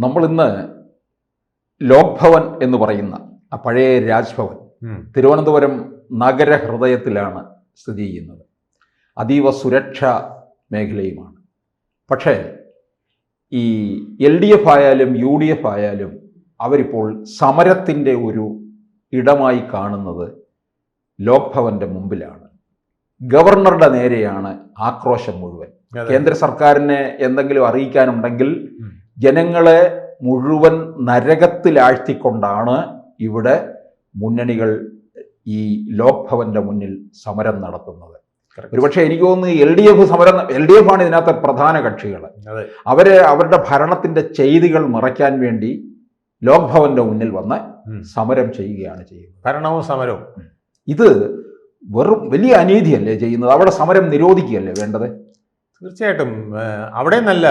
നമ്മളിന്ന് ലോക് ഭവൻ എന്ന് പറയുന്ന ആ പഴയ രാജ്ഭവൻ തിരുവനന്തപുരം നഗരഹൃദയത്തിലാണ് സ്ഥിതി ചെയ്യുന്നത്. അതീവ സുരക്ഷാ മേഖലയുമാണ്. പക്ഷേ ഈ LDF ആയാലും UDF ആയാലും അവരിപ്പോൾ സമരത്തിൻ്റെ ഒരു ഇടമായി കാണുന്നത് ലോക് ഭവൻ്റെ മുമ്പിലാണ്. ഗവർണറുടെ നേരെയാണ് ആക്രോശം മുഴുവൻ. കേന്ദ്ര സർക്കാരിനെ എന്തെങ്കിലും അറിയിക്കാനുണ്ടെങ്കിൽ ജനങ്ങളെ മുഴുവൻ നരകത്തിലാഴ്ത്തിക്കൊണ്ടാണ് ഇവിടെ മുന്നണികൾ ഈ ലോക് ഭവന്റെ മുന്നിൽ സമരം നടത്തുന്നത്. ഒരുപക്ഷെ എനിക്ക് തോന്നുന്നു LDF ആണ് ഇതിനകത്തെ പ്രധാന കക്ഷികൾ. അവരുടെ ഭരണത്തിന്റെ ചെയ്തികൾ മറയ്ക്കാൻ വേണ്ടി ലോക് ഭവന്റെ മുന്നിൽ വന്ന് സമരം ചെയ്യുകയാണ് ചെയ്യുന്നത്. ഭരണവും സമരവും ഇത് വെറും വലിയ അനീതിയല്ലേ ചെയ്യുന്നത്? അവിടെ സമരം നിരോധിക്കുകയല്ലേ വേണ്ടത്? തീർച്ചയായിട്ടും. അവിടെ നല്ല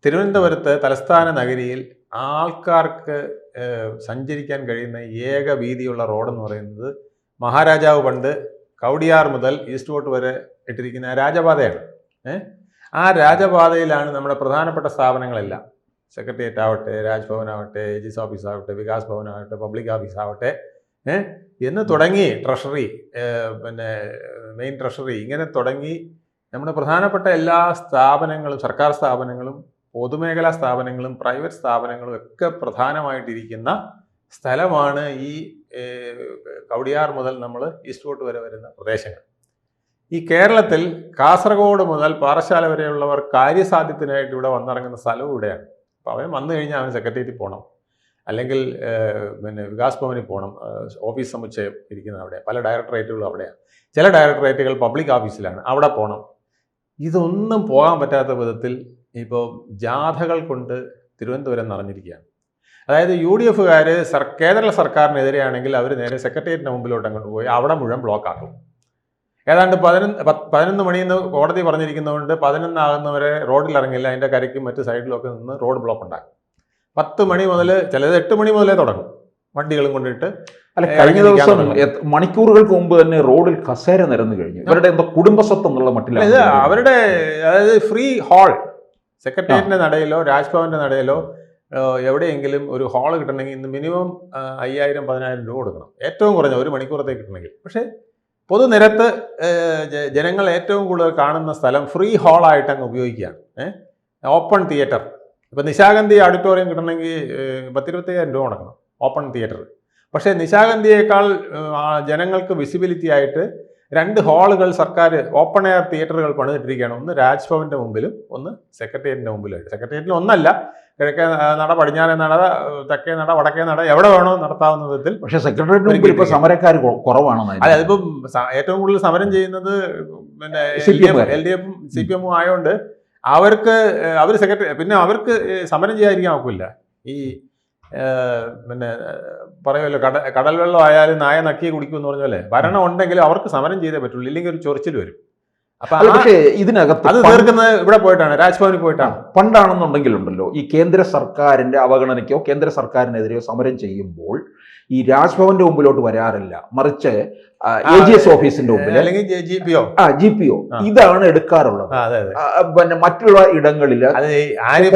തിരുവനന്തപുരത്ത് തലസ്ഥാന നഗരിയിൽ ആൾക്കാർക്ക് സഞ്ചരിക്കാൻ കഴിയുന്ന ഏക വീതിയുള്ള റോഡെന്ന് പറയുന്നത് മഹാരാജാവ് പണ്ട് കൗടിയാർ മുതൽ ഈസ്റ്റ് ഫോർട്ട് വരെ ഇട്ടിരിക്കുന്ന രാജപാതയാണ്. ആ രാജപാതയിലാണ് നമ്മുടെ പ്രധാനപ്പെട്ട സ്ഥാപനങ്ങളെല്ലാം, സെക്രട്ടേറിയറ്റ് ആവട്ടെ, രാജ്ഭവൻ ആവട്ടെ, AG's ഓഫീസ് ആവട്ടെ, വികാസ് ഭവൻ ആവട്ടെ, പബ്ലിക് ഓഫീസ് ആവട്ടെ എന്ന് തുടങ്ങി ട്രഷറി, പിന്നെ മെയിൻ ട്രഷറി, ഇങ്ങനെ തുടങ്ങി നമ്മുടെ പ്രധാനപ്പെട്ട എല്ലാ സ്ഥാപനങ്ങളും, സർക്കാർ സ്ഥാപനങ്ങളും, പൊതുമേഖലാ സ്ഥാപനങ്ങളും, പ്രൈവറ്റ് സ്ഥാപനങ്ങളും ഒക്കെ പ്രധാനമായിട്ടിരിക്കുന്ന സ്ഥലമാണ് ഈ കൗടിയാർ മുതൽ നമ്മൾ ഈസ്റ്റ് ഫോർട്ട് വരെ വരുന്ന പ്രദേശങ്ങൾ. ഈ കേരളത്തിൽ കാസർഗോഡ് മുതൽ പാറശാല വരെയുള്ളവർ കാര്യസാധ്യത്തിനായിട്ട് ഇവിടെ വന്നിറങ്ങുന്ന സ്ഥലവും ഇവിടെയാണ്. അപ്പോൾ അവൻ വന്നു കഴിഞ്ഞാൽ അവൻ സെക്രട്ടേറിയറ്റിൽ പോകണം, അല്ലെങ്കിൽ പിന്നെ വികാസ് ഭവനിൽ പോകണം. ഓഫീസ് സമുച്ചയം ഇരിക്കുന്നത് അവിടെ, പല ഡയറക്ടറേറ്റുകളും അവിടെയാണ്. ചില ഡയറക്ടറേറ്റുകൾ പബ്ലിക് ഓഫീസിലാണ്, അവിടെ പോകണം. ഇതൊന്നും പോകാൻ പറ്റാത്ത വിധത്തിൽ ഇപ്പോൾ ജാഥകൾ കൊണ്ട് തിരുവനന്തപുരം നിറഞ്ഞിരിക്കുകയാണ്. അതായത് UDFകാർ കേരള സർക്കാരിനെതിരെയാണെങ്കിൽ അവർ നേരെ സെക്രട്ടേറിയറ്റിന് മുമ്പിലോട്ട് അങ്ങോട്ട് പോയി അവിടെ മുഴുവൻ ബ്ലോക്ക് ആക്കും. ഏതാണ്ട് 11 മണിയെന്ന് കോടതി പറഞ്ഞിരിക്കുന്നതുകൊണ്ട് 11 ആകുന്നവരെ റോഡിൽ ഇറങ്ങില്ല, അതിൻ്റെ കരയ്ക്കും മറ്റ് സൈഡിലൊക്കെ നിന്ന് റോഡ് ബ്ലോക്ക് ഉണ്ടാക്കും. 10 മണി മുതൽ, ചിലത് 8 മണി മുതലേ തുടങ്ങും വണ്ടികളും കൊണ്ടിട്ട്. കഴിഞ്ഞ ദിവസം മണിക്കൂറുകൾക്ക് മുമ്പ് തന്നെ റോഡിൽ കസേര നിരന്നു കഴിഞ്ഞു. ഇവരുടെ എന്തോ കുടുംബസ്വത്ത് എന്നുള്ള മട്ടിലാണ് ഇത് അവരുടെ. അതായത് ഫ്രീ ഹാൾ, സെക്രട്ടേറിയറ്റിന്റെ നടയിലോ രാജ്ഭവന്റെ നടയിലോ എവിടെയെങ്കിലും ഒരു ഹാൾ കിട്ടണമെങ്കിൽ ഇന്ന് മിനിമം 5000-10000 രൂപ കൊടുക്കണം, ഏറ്റവും കുറഞ്ഞ ഒരു മണിക്കൂറത്തേക്ക് കിട്ടണമെങ്കിൽ. പക്ഷേ പൊതുനിരത്ത് ജനങ്ങൾ ഏറ്റവും കൂടുതൽ കാണുന്ന സ്ഥലം ഫ്രീ ഹാളായിട്ട് അങ്ങ് ഉപയോഗിക്കുകയാണ്. ഓപ്പൺ തിയേറ്റർ, ഇപ്പം നിശാഗന്ധി ഓഡിറ്റോറിയം കിട്ടണമെങ്കിൽ 10-25,000 രൂപ കൊടുക്കണം, ഓപ്പൺ തിയേറ്റർ. പക്ഷേ നിശാഗന്ധിയേക്കാൾ ജനങ്ങൾക്ക് വിസിബിലിറ്റി ആയിട്ട് 2 ഹാളുകൾ സർക്കാർ ഓപ്പൺ എയർ തിയേറ്ററുകൾ പണിതിട്ടിരിക്കുകയാണ്. ഒന്ന് രാജ്ഭവന്റെ മുമ്പിലും ഒന്ന് സെക്രട്ടേറിയറ്റിന്റെ മുമ്പിലായിട്ട്. സെക്രട്ടേറിയറ്റിൽ ഒന്നല്ല, കിഴക്കേ നട, പടിഞ്ഞാറേ നട, തെക്കേ നട, വടക്കേ നട, എവിടെ വേണോ നടത്താവുന്ന വിധത്തിൽ. പക്ഷേ സെക്രട്ടേറിയറ്റിന് മുമ്പിൽ ഇപ്പോൾ സമരക്കാർ കുറവാണ്. അതിപ്പം ഏറ്റവും കൂടുതൽ സമരം ചെയ്യുന്നത് പിന്നെ LDFും CPM ആയതുകൊണ്ട് അവർ സെക്രട്ടറി, പിന്നെ അവർക്ക് സമരം ചെയ്യാതിരിക്കാൻ ഒക്കില്ല. ഈ പിന്നെ പറയുമല്ലോ, കടൽ വെള്ളം ആയാലും നായ നക്കി കുടിക്കും എന്ന് പറഞ്ഞ പോലെ ഭരണം ഉണ്ടെങ്കിലും അവർക്ക് സമരം ചെയ്തേ പറ്റുള്ളൂ, ഇല്ലെങ്കിൽ ഒരു ചൊറിച്ചിൽ വരും. പക്ഷേ ഇതിനകത്ത് അത് തീർക്കുന്നത് ഇവിടെ പോയിട്ടാണ്, രാജ്ഭവനിൽ പോയിട്ടാണ്. പണ്ടാണെന്നുണ്ടെങ്കിലുണ്ടല്ലോ, ഈ കേന്ദ്ര സർക്കാരിന്റെ അവഗണനയ്ക്കോ കേന്ദ്ര സർക്കാരിനെതിരെയോ സമരം ചെയ്യുമ്പോൾ ഈ രാജ്ഭവന്റെ മുമ്പിലോട്ട് വരാറില്ല, മറിച്ച് AG's ഓഫീസിന്റെ മുമ്പിൽ അല്ലെങ്കിൽ GPO ഇതാണ് എടുക്കാറുള്ളത്. പിന്നെ മറ്റുള്ള ഇടങ്ങളിൽ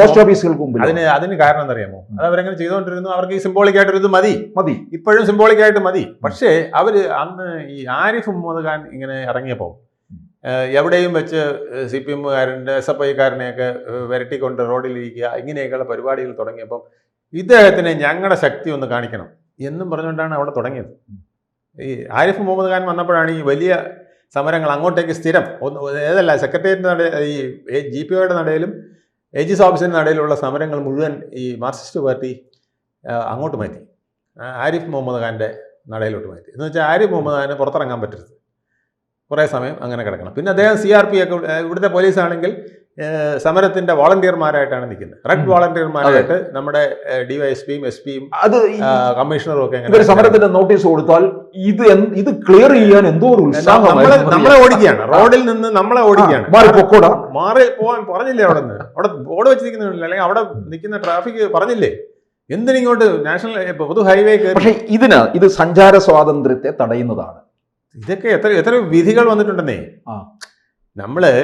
പോസ്റ്റ് ഓഫീസുകൾക്ക് മുമ്പിൽ. അതിന് കാരണം എന്തറിയാമോ? അത് അവരെങ്ങനെ ചെയ്തുകൊണ്ടിരുന്നു, അവർക്ക് ഈ സിംബോളിക് ആയിട്ടൊരു ഇത് മതി, ഇപ്പോഴും സിംബോളിക് ആയിട്ട് മതി. പക്ഷേ അവര് അന്ന് ഈ ആരിഫ് മുഹമ്മദ് ഖാൻ ഇങ്ങനെ ഇറങ്ങിയപ്പോൾ എവിടെയും വെച്ച് CPMകാരൻ്റെ SFIക്കാരനെയൊക്കെ വരട്ടിക്കൊണ്ട് റോഡിലിരിക്കുക, ഇങ്ങനെയൊക്കെയുള്ള പരിപാടികൾ തുടങ്ങിയപ്പം ഇദ്ദേഹത്തിന് ഞങ്ങളുടെ ശക്തി ഒന്ന് കാണിക്കണം എന്നും പറഞ്ഞുകൊണ്ടാണ് അവിടെ തുടങ്ങിയത്. ഈ ആരിഫ് മുഹമ്മദ് ഖാൻ വന്നപ്പോഴാണ് ഈ വലിയ സമരങ്ങൾ അങ്ങോട്ടേക്ക് സ്ഥിരം, ഏതല്ല സെക്രട്ടേറിയറ്റിൻ്റെ ഈ GPOയുടെ നടയിലും AG's ഓഫീസിൻ്റെ നടയിലുള്ള സമരങ്ങൾ മുഴുവൻ ഈ മാർക്സിസ്റ്റ് പാർട്ടി അങ്ങോട്ട് മാറ്റി, ആരിഫ് മുഹമ്മദ് ഖാൻ്റെ നടയിലോട്ട് മാറ്റി. എന്ന് വെച്ചാൽ ആരിഫ് മുഹമ്മദ് ഖാന് പുറത്തിറങ്ങാൻ പറ്റരുത്, കുറേ സമയം അങ്ങനെ കിടക്കണം. പിന്നെ അദ്ദേഹം CRP ഒക്കെ, ഇവിടുത്തെ പോലീസാണെങ്കിൽ സമരത്തിന്റെ വോളണ്ടിയർമാരായിട്ടാണ് നിൽക്കുന്നത്, റെഡ് വോളണ്ടിയർമാരായിട്ട്. നമ്മുടെ DYSPയും SPയും കമ്മീഷണറും ഒക്കെ സമരത്തിന്റെ നോട്ടീസ് കൊടുത്താൽ ഇത് ക്ലിയർ ചെയ്യാൻ എന്തോ ഒരു നമ്മളെ ഓടിക്കുകയാണ്, റോഡിൽ നിന്ന് നമ്മളെ ഓടിക്കുകയാണ്. മാറി പോകാൻ പറഞ്ഞില്ലേ? അവിടെ ബോർഡ് വെച്ചിരിക്കുന്നില്ല, അല്ലെങ്കിൽ അവിടെ നിൽക്കുന്ന ട്രാഫിക് പറഞ്ഞില്ലേ എന്തിനിങ്ങോട്ട് നാഷണൽ പൊതു ഹൈവേ. പക്ഷേ ഇത് സഞ്ചാര സ്വാതന്ത്ര്യത്തെ തടയുന്നതാണ്. ഇതൊക്കെ എത്ര വിധികൾ വന്നിട്ടുണ്ടെന്നേ. നമ്മള്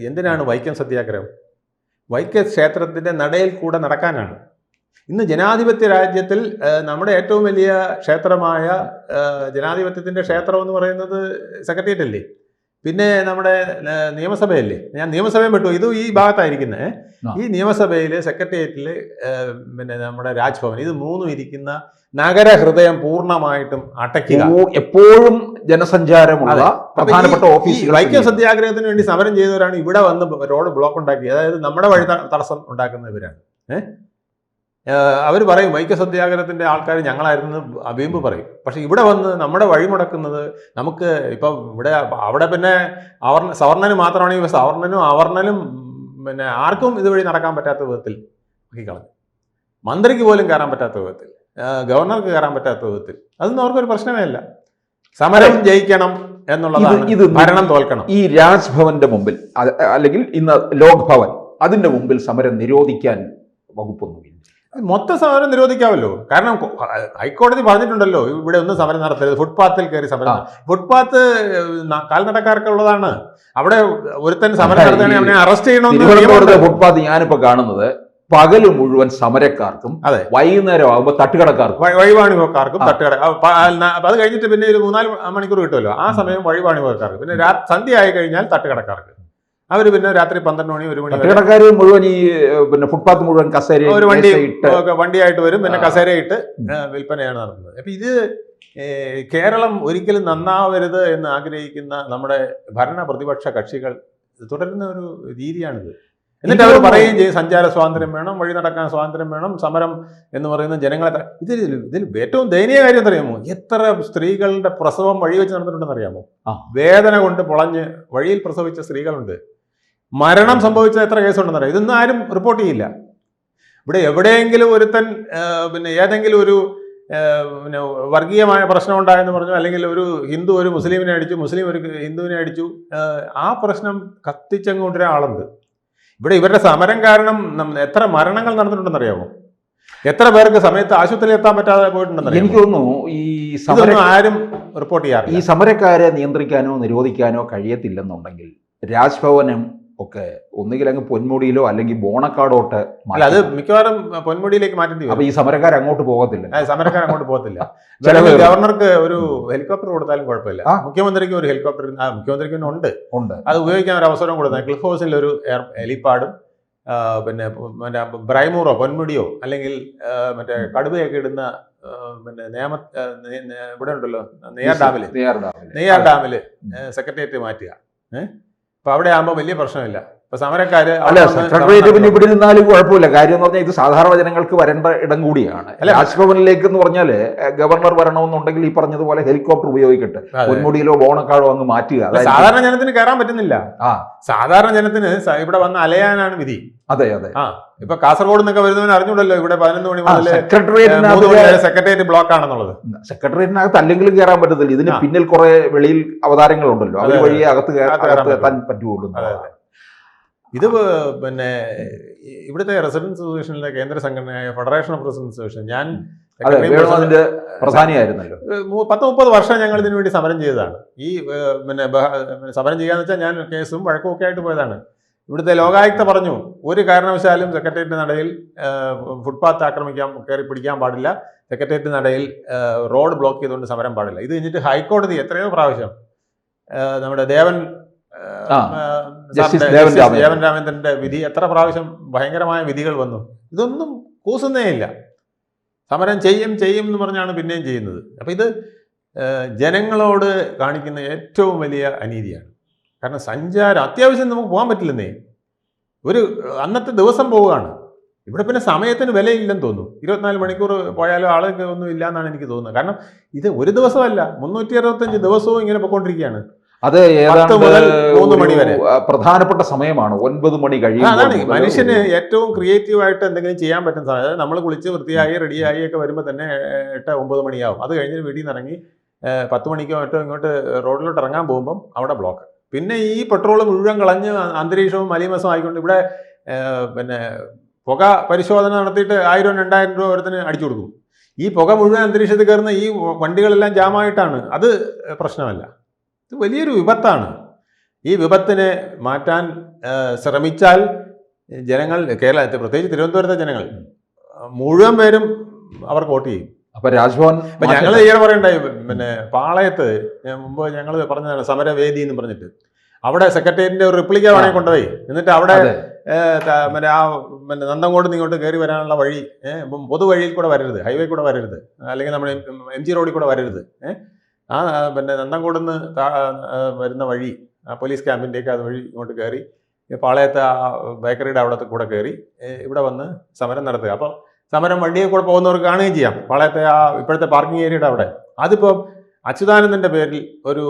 എന്തിനാണ് വൈക്കം സത്യാഗ്രഹം? വൈക്കം ക്ഷേത്രത്തിൻ്റെ നടയിൽ കൂടെ നടക്കാനാണ്. ഇന്ന് ജനാധിപത്യ രാജ്യത്തിൽ നമ്മുടെ ഏറ്റവും വലിയ ക്ഷേത്രമായ ജനാധിപത്യത്തിൻ്റെ ക്ഷേത്രം എന്ന് പറയുന്നത് സെക്രട്ടേറിയറ്റ് അല്ലേ, പിന്നെ നമ്മുടെ നിയമസഭയല്ലേ. ഞാൻ നിയമസഭയും വിട്ടു, ഇത് ഈ ഭാഗത്തായിരിക്കുന്നത്. ഈ നിയമസഭയിൽ, സെക്രട്ടേറിയറ്റിൽ, പിന്നെ നമ്മുടെ രാജ്ഭവൻ, ഇത് മൂന്നും ഇരിക്കുന്ന നഗരഹൃദയം പൂർണ്ണമായിട്ടും അടയ്ക്കുക. എപ്പോഴും ജനസഞ്ചാരമുള്ള പ്രധാനപ്പെട്ട ഓഫീസുകൾ. വൈക്കം സത്യാഗ്രഹത്തിന് വേണ്ടി സമരം ചെയ്തവരാണ് ഇവിടെ വന്ന് റോഡ് ബ്ലോക്ക് ഉണ്ടാക്കി, അതായത് നമ്മുടെ വഴി തടസ്സം ഉണ്ടാക്കുന്നവരാണ്. അവർ പറയും വൈക്കം സത്യാഗ്രഹത്തിൻ്റെ ആൾക്കാർ ഞങ്ങളായിരുന്നു വീമ്പ് പറയും. പക്ഷെ ഇവിടെ വന്ന് നമ്മുടെ വഴി മുടക്കുന്നത് നമുക്ക് ഇപ്പം ഇവിടെ അവിടെ പിന്നെ സവർണന് മാത്രമാണെങ്കിൽ സവർണനും അവർണനും പിന്നെ ആർക്കും ഇതുവഴി നടക്കാൻ പറ്റാത്ത വിധത്തിൽ കളഞ്ഞു. മന്ത്രിക്ക് പോലും കയറാൻ പറ്റാത്ത വിധത്തിൽ, ഗവർണർക്ക് കയറാൻ പറ്റാത്ത വിധത്തിൽ. അതൊന്നും അവർക്കൊരു പ്രശ്നമേ അല്ല. സമരം ജയിക്കണം എന്നുള്ളതാണ്, ഇത് ഭരണം തോൽക്കണം. ഈ രാജ്ഭവന്റെ മുമ്പിൽ അല്ലെങ്കിൽ ഇന്ന് ലോക് ഭവൻ, അതിന്റെ മുമ്പിൽ സമരം നിരോധിക്കാൻ വകുപ്പൊന്നുമില്ല. മൊത്തം സമരം നിരോധിക്കാമല്ലോ. കാരണം ഹൈക്കോടതി പറഞ്ഞിട്ടുണ്ടല്ലോ ഇവിടെ ഒന്നും സമരം നടത്തരുത്, ഫുട്പാത്തിൽ കയറി സമരം. ഫുട്പാത്ത് കാൽനടക്കാർക്കുള്ളതാണ്. അവിടെ ഒരുത്തൻ സമരം നടത്തുകയാണെങ്കിൽ അവനെ അറസ്റ്റ് ചെയ്യണമെന്ന്. ഫുട്പാത്ത് ഞാനിപ്പോ കാണുന്നത് പകല് മുഴുവൻ സമരക്കാർക്കും, അതെ, വൈകുന്നേരം ആകുമ്പോൾ തട്ടുകടക്കാർക്കും, വഴിവാണിഭക്കാർക്കും തട്ടുകട. അത് കഴിഞ്ഞിട്ട് പിന്നെ ഒരു 3-4 മണിക്കൂർ കിട്ടുമല്ലോ, ആ സമയം വഴിവാണിഭക്കാർക്ക്. പിന്നെ സന്ധ്യ ആയി കഴിഞ്ഞാൽ തട്ടുകടക്കാർക്ക്. അവർ പിന്നെ രാത്രി 12 മണി 1 മണി തട്ടുകടക്കാർ മുഴുവൻ ഈ പിന്നെ ഫുട്പാത്ത് മുഴുവൻ കസേര ഒരു വണ്ടിയായിട്ട് വരും, പിന്നെ കസേരയിട്ട് വിൽപ്പനയാണ് നടത്തുന്നത്. അപ്പൊ ഇത് കേരളം ഒരിക്കലും നന്നാവരുത് എന്ന് ആഗ്രഹിക്കുന്ന നമ്മുടെ ഭരണ പ്രതിപക്ഷ കക്ഷികൾ തുടരുന്ന ഒരു രീതിയാണിത്. എന്നിട്ട് അവർ പറയുകയും ചെയ്യും സഞ്ചാര സ്വാതന്ത്ര്യം വേണം, വഴി നടക്കാൻ സ്വാതന്ത്ര്യം വേണം, സമരം എന്ന് പറയുന്ന ജനങ്ങളെ. ഇതിൽ ഏറ്റവും ദയനീയ കാര്യം എന്നറിയാമോ? എത്ര സ്ത്രീകളുടെ പ്രസവം വഴി വെച്ച് നടന്നിട്ടുണ്ടെന്ന് അറിയാമോ? വേദന കൊണ്ട് പൊളഞ്ഞ് വഴിയിൽ പ്രസവിച്ച സ്ത്രീകളുണ്ട്. മരണം സംഭവിച്ച എത്ര കേസുണ്ടെന്ന് അറിയാം. ഇതൊന്നും ആരും റിപ്പോർട്ട് ചെയ്യില്ല. ഇവിടെ എവിടെയെങ്കിലും ഒരുത്തൻ പിന്നെ ഏതെങ്കിലും ഒരു പിന്നെ വർഗീയമായ പ്രശ്നം ഉണ്ടായെന്ന് പറഞ്ഞു, അല്ലെങ്കിൽ ഒരു ഹിന്ദു ഒരു മുസ്ലിമിനെ അടിച്ചു, മുസ്ലിം ഒരു ഹിന്ദുവിനെ അടിച്ചു, ആ പ്രശ്നം കത്തിച്ചങ്ങ് കൊണ്ടുവരാൻ ആളുണ്ട്. ഇവിടെ ഇവരുടെ സമരം കാരണം എത്ര മരണങ്ങൾ നടന്നിട്ടുണ്ടെന്ന് അറിയാമോ? എത്ര പേർക്ക് സമയത്ത് ആശുപത്രിയിൽ എത്താൻ പറ്റാതെ പോയിട്ടുണ്ടെന്ന് എനിക്ക് തോന്നുന്നു. ഈ സമരം ആരും റിപ്പോർട്ട് ചെയ്യാറില്ല. ഈ സമരക്കാരെ നിയന്ത്രിക്കാനോ നിരോധിക്കാനോ കഴിയത്തില്ലെന്നുണ്ടെങ്കിൽ രാജ്ഭവനും ഒക്കെ ഒന്നുകിൽ അങ്ങ് പൊന്മുടിയിലോ അല്ലെങ്കിൽ ബോണക്കാടോട്ട്, അത് മിക്കവാറും പൊന്മുടിയിലേക്ക് മാറ്റേണ്ടി വരും. അപ്പൊ ഈ സമരക്കാർ അങ്ങോട്ട് പോകത്തില്ല. സമരക്കാർ അങ്ങോട്ട് പോകത്തില്ല. ഗവർണർക്ക് ഒരു ഹെലികോപ്റ്റർ കൊടുത്താലും കുഴപ്പമില്ല. മുഖ്യമന്ത്രിക്ക് ഒരു ഹെലികോപ്റ്റർ മുഖ്യമന്ത്രിക്ക് ഉണ്ട്. അത് ഉപയോഗിക്കാൻ ഒരു അവസരം കൊടുത്താൽ ക്ലിഫ് ഹൗസിൽ ഒരു ഹെലിപ്പാഡും പിന്നെ ബ്രൈമൂറോ പൊന്മുടിയോ അല്ലെങ്കിൽ മറ്റേ കടുവയൊക്കെ ഇടുന്ന പിന്നെ ഇവിടെ ഉണ്ടല്ലോ നെയ്യാർ ഡാമില് സെക്രട്ടേറിയറ്റ് മാറ്റുക. അപ്പൊ അവിടെ ആകുമ്പോൾ വലിയ പ്രശ്നമില്ല. ഇപ്പൊ സമരക്കാര് സെക്രട്ടേറിയറ്റ് പിന്നെ ഇവിടെ നിന്നാലും കുഴപ്പമില്ല. കാര്യം എന്ന് പറഞ്ഞാൽ ഇത് സാധാരണ ജനങ്ങൾക്ക് വരേണ്ട ഇടം കൂടിയാണ്. രാജ്ഭവനിലേക്ക് എന്ന് പറഞ്ഞാല് ഗവർണർ വരണമെന്നുണ്ടെങ്കിൽ ഈ പറഞ്ഞതുപോലെ ഹെലികോപ്റ്റർ ഉപയോഗിക്കട്ടെ, പൊന്മുടിയിലോ ബോണക്കാടോ അങ്ങ് മാറ്റുക. സാധാരണ ജനത്തിന് കയറാൻ പറ്റുന്നില്ല. സാധാരണ ജനത്തിന് ഇവിടെ വന്ന് അലയാനാണ് വിധി. അതെ അതെ. ഇപ്പൊ കാസർഗോഡ് നിന്നൊക്കെ വരുന്നവൻ അറിഞ്ഞൂടല്ലോ ഇവിടെ 11 മണി മുതൽ സെക്രട്ടേറിയറ്റ് ബ്ലോക്ക് ആണെന്നുള്ളത്. സെക്രട്ടേറിയറ്റിനകത്ത് അല്ലെങ്കിലും കയറാൻ പറ്റത്തില്ല. ഇതിന് പിന്നിൽ കുറെ വെളിയിൽ അവതാരങ്ങളുണ്ടല്ലോ, അവർ വഴി അകത്ത് എത്താൻ പറ്റുള്ളൂ. ഇത് പിന്നെ ഇവിടുത്തെ റെസിഡൻസ് അസോസിയേഷനിലെ കേന്ദ്ര സംഘടനയായ ഫെഡറേഷൻ ഓഫ് റെസിഡൻസ് അസോസിയേഷൻ, ഞാൻ അതിന്റെ പ്രധാനിയായിരുന്നല്ലോ. 10-30 വർഷം ഞങ്ങൾ ഇതിനു വേണ്ടി സമരം ചെയ്തതാണ്. ഈ പിന്നെ സമരം ചെയ്യാന്ന് വെച്ചാൽ ഞാൻ കേസും വഴക്കും ഒക്കെ ആയിട്ട് പോയതാണ്. ഇവിടുത്തെ ലോകായുക്ത പറഞ്ഞു ഒരു കാരണവശാലും സെക്രട്ടേറിയറ്റ് നടയിൽ ഫുട്പാത്ത് കയറി പിടിക്കാൻ പാടില്ല, സെക്രട്ടേറിയറ്റ് നടയിൽ റോഡ് ബ്ലോക്ക് ചെയ്തുകൊണ്ട് സമരം പാടില്ല. ഇത് കഴിഞ്ഞിട്ട് ഹൈക്കോടതി എത്രയോ പ്രാവശ്യം നമ്മുടെ ദേവൻ രാമേന്ദ്രന്റെ വിധി എത്ര പ്രാവശ്യം ഭയങ്കരമായ വിധികൾ വന്നു. ഇതൊന്നും കൂസുന്നേ ഇല്ല. സമരം ചെയ്യും എന്ന് പറഞ്ഞാണ് പിന്നെയും ചെയ്യുന്നത്. അപ്പം ഇത് ജനങ്ങളോട് കാണിക്കുന്ന ഏറ്റവും വലിയ അനീതിയാണ്. കാരണം സഞ്ചാരം അത്യാവശ്യം നമുക്ക് പോകാൻ പറ്റില്ലെന്നേ. ഒരു അന്നത്തെ ദിവസം പോവുകയാണ്. ഇവിടെ പിന്നെ സമയത്തിന് വിലയില്ലെന്ന് തോന്നുന്നു. 24 മണിക്കൂർ പോയാലും ആൾക്ക് ഒന്നും ഇല്ല എന്നാണ് എനിക്ക് തോന്നുന്നത്. കാരണം ഇത് ഒരു ദിവസമല്ല, 365 ദിവസവും ഇങ്ങനെ പോയിക്കൊണ്ടിരിക്കുകയാണ്. അത് ഏതാണ്ട് 3 മണി വരെ പ്രധാനപ്പെട്ട സമയമാണ്. 9 മണി കഴിയും. അതാണ് മനുഷ്യന് ഏറ്റവും ക്രിയേറ്റീവായിട്ട് എന്തെങ്കിലും ചെയ്യാൻ പറ്റുന്ന സമയം. അതായത് നമ്മൾ കുളിച്ച് വൃത്തിയായി റെഡിയായി ഒക്കെ വരുമ്പോൾ തന്നെ 8-9 മണിയാവും. അത് കഴിഞ്ഞ് വീട്ടിൽ നിന്ന് ഇറങ്ങി 10 മണിക്കോ മറ്റോ ഇങ്ങോട്ട് റോഡിലോട്ട് ഇറങ്ങാൻ പോകുമ്പം അവിടെ ബ്ലോക്ക്. പിന്നെ ഈ പെട്രോൾ മുഴുവൻ കളഞ്ഞ് അന്തരീക്ഷവും മലീമസവും ആയിക്കൊണ്ട് ഇവിടെ പിന്നെ പുക പരിശോധന നടത്തിയിട്ട് 1000-2000 രൂപ ഓരോരുത്തന് അടിച്ചു കൊടുക്കും. ഈ പുക മുഴുവൻ അന്തരീക്ഷത്തിൽ കയറുന്ന ഈ വണ്ടികളെല്ലാം ജാമായിട്ടാണ്. അത് പ്രശ്നമല്ല, ഇത് വലിയൊരു വിപത്താണ്. ഈ വിപത്തിനെ മാറ്റാൻ ശ്രമിച്ചാൽ ജനങ്ങൾ കേരളത്തിൽ പ്രത്യേകിച്ച് തിരുവനന്തപുരത്തെ ജനങ്ങൾ മുഴുവൻ പേരും അവർക്ക് വോട്ട് ചെയ്യും. അപ്പൊ രാജ്ഭവൻ ഇപ്പൊ ഞങ്ങൾ ഈയിടെ പറയണ്ടായി, പിന്നെ പാളയത്ത് മുമ്പ് ഞങ്ങൾ പറഞ്ഞതാണ് സമരവേദി എന്ന് പറഞ്ഞിട്ട്, അവിടെ സെക്രട്ടേറിയറ്റിന്റെ ഒരു റിപ്ലിക്ക വേണമെങ്കിൽ കൊണ്ടുപോയി, എന്നിട്ട് അവിടെ പിന്നെ നന്തൻകോട് ഇങ്ങോട്ട് കയറി വരാനുള്ള വഴി പൊതുവഴിയിൽ കൂടെ വരരുത്, ഹൈവേ കൂടെ വരരുത്, അല്ലെങ്കിൽ നമ്മുടെ MG റോഡിൽ കൂടെ വരരുത്, ആ പിന്നെ നന്തൻകോട് നിന്ന് വരുന്ന വഴി പോലീസ് ക്യാമ്പിൻ്റെയൊക്കെ അത് വഴി ഇങ്ങോട്ട് കയറി പാളയത്തെ ആ ബേക്കറിയുടെ അവിടെ കൂടെ കയറി ഇവിടെ വന്ന് സമരം നടത്തുക. അപ്പം സമരം വണ്ടിയെ കൂടെ പോകുന്നവർക്ക് കാണുകയും ചെയ്യാം പാളയത്തെ ആ ഇപ്പോഴത്തെ പാർക്കിംഗ് ഏരിയയുടെ അവിടെ. അതിപ്പോൾ അച്യുതാനന്ദൻ്റെ പേരിൽ ഒരു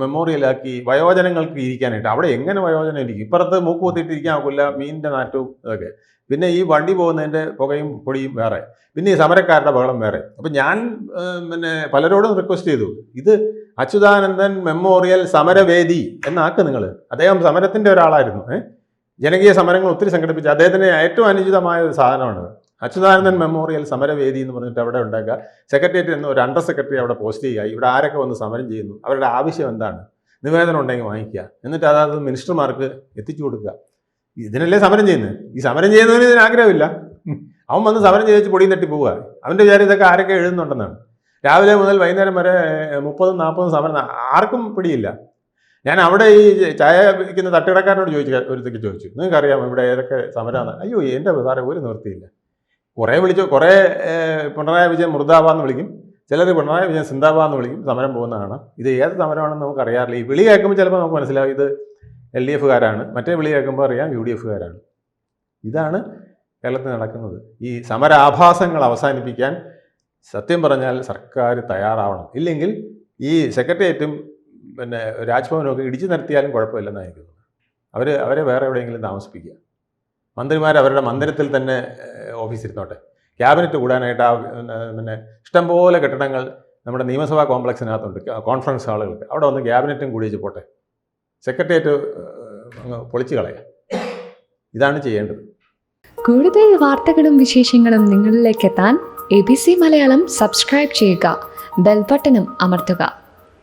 മെമ്മോറിയലാക്കി വയോജനങ്ങൾക്ക് ഇരിക്കാനായിട്ട്. അവിടെ എങ്ങനെ വയോജനം ഇരിക്കും? ഇപ്പുറത്ത് മൂക്ക് കുത്തിയിട്ടിരിക്കാൻ ഒക്കില്ല, മീനിൻ്റെ നാറ്റവും ഇതൊക്കെ. പിന്നെ ഈ വണ്ടി പോകുന്നതിൻ്റെ പുകയും പൊടിയും വേറെ, പിന്നെ ഈ സമരക്കാരുടെ ബഹളം വേറെ. അപ്പം ഞാൻ പിന്നെ പലരോടും റിക്വസ്റ്റ് ചെയ്തു, ഇത് അച്യുതാനന്ദൻ മെമ്മോറിയൽ സമരവേദി എന്നാക്ക് നിങ്ങൾ. അദ്ദേഹം സമരത്തിൻ്റെ ഒരാളായിരുന്നു, ജനകീയ സമരങ്ങൾ ഒത്തിരി സംഘടിപ്പിച്ച അദ്ദേഹത്തിന് ഏറ്റവും അനുചിതമായ ഒരു സാധനമാണ് അച്യുതാനന്ദൻ മെമ്മോറിയൽ സമരവേദി എന്ന് പറഞ്ഞിട്ട് അവിടെ ഉണ്ടാക്കുക. സെക്രട്ടേറിയറ്റ് എന്ന് ഒരു അണ്ടർ സെക്രട്ടറി അവിടെ പോസ്റ്റ് ചെയ്യുക, ഇവിടെ ആരൊക്കെ വന്ന് സമരം ചെയ്യുന്നു, അവരുടെ ആവശ്യം എന്താണ്, നിവേദനം ഉണ്ടെങ്കിൽ വാങ്ങിക്കുക, എന്നിട്ട് അതായത് മിനിസ്റ്റർമാർക്ക് എത്തിച്ചു കൊടുക്കുക. ഇതിനല്ലേ സമരം ചെയ്യുന്നത്. ഈ സമരം ചെയ്യുന്നതിന് ഇതിന് ആഗ്രഹമില്ല. അവൻ വന്ന് സമരം ചെയ്ത് പൊടിയും തട്ടി പോവുക. അവൻ്റെ വിചാരം ഇതൊക്കെ ആരൊക്കെ എഴുതുന്നുണ്ടെന്നാണ്. രാവിലെ മുതൽ വൈകുന്നേരം വരെ 30-40 സമരം, ആർക്കും പിടിയില്ല. ഞാൻ അവിടെ ഈ ചായ വിൽക്കുന്ന തട്ടുകടക്കാരനോട് ഒരുത്തേക്ക് ചോദിച്ചു, നിങ്ങൾക്കറിയാമോ ഇവിടെ ഏതൊക്കെ സമരമാണ്? അയ്യോ എൻ്റെ സാറേ ഒരു നിവൃത്തിയില്ല. കുറേ വിളിച്ചു, കുറേ പിണറായി വിജയൻ മുർദാബാന്ന് വിളിക്കും, ചിലർ പിണറായി വിജയൻ സിന്ദാബാന്ന് വിളിക്കും, സമരം പോകുന്നതാണ്. ഇത് ഏത് സമരമാണെന്ന് നമുക്കറിയാറില്ല. ഈ വിളി കേൾക്കുമ്പോൾ ചിലപ്പോൾ നമുക്ക് മനസ്സിലാവും ഇത് LDF-കാരാണ്, മറ്റേ വിളി കേൾക്കുമ്പോൾ അറിയാം UDF-കാരാണ്. ഇതാണ് കേരളത്തിൽ നടക്കുന്നത്. ഈ സമരാഭാസങ്ങൾ അവസാനിപ്പിക്കാൻ സത്യം പറഞ്ഞാൽ സർക്കാർ തയ്യാറാവണം. ഇല്ലെങ്കിൽ ഈ സെക്രട്ടേറിയറ്റും പിന്നെ രാജ്ഭവനൊക്കെ ഇടിച്ചു നിർത്തിയാലും കുഴപ്പമില്ലെന്നാണ് എനിക്ക് തോന്നുന്നത്. അവരെ വേറെ എവിടെയെങ്കിലും താമസിപ്പിക്കുക. മന്ത്രിമാർ അവരുടെ മന്ദിരത്തിൽ തന്നെ ഓഫീസിരുന്നോട്ടെ. ക്യാബിനറ്റ് കൂടാനായിട്ട് പിന്നെ ഇഷ്ടംപോലെ കെട്ടിടങ്ങൾ നമ്മുടെ നിയമസഭാ കോംപ്ലക്സിനകത്തുണ്ട്, കോൺഫറൻസ് ഹാളുകൾക്ക്. അവിടെ വന്ന് ക്യാബിനറ്റും കൂടി വെച്ച് പോട്ടെ. സെക്രട്ടേറിയറ്റ് അങ്ങ് പൊളിച്ചു കളയാം. ഇതാണ് ചെയ്യേണ്ടത്. കൂടുതൽ വാർത്തകളും വിശേഷങ്ങളും നിങ്ങളിലേക്ക് എത്താൻ ABC മലയാളം സബ്സ്ക്രൈബ് ചെയ്യുക, ബെൽ ബട്ടണും അമർത്തുക.